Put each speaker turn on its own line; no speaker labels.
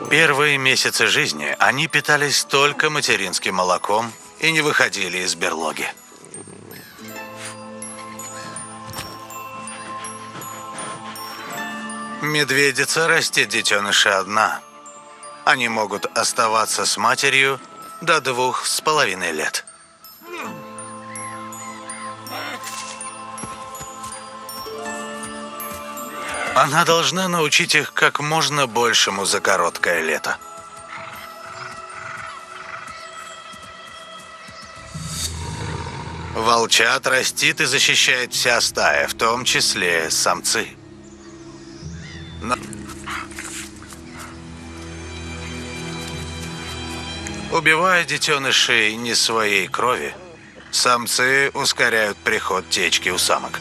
Первые месяцы жизни они питались только материнским молоком и не выходили из берлоги. Медведица растит детеныша одна. Они могут оставаться с матерью до 2,5 лет. Она должна научить их как можно большему за короткое лето. Волчат растит и защищает вся стая, в том числе самцы. Но... Убивая детенышей не своей крови, самцы ускоряют приход течки у самок.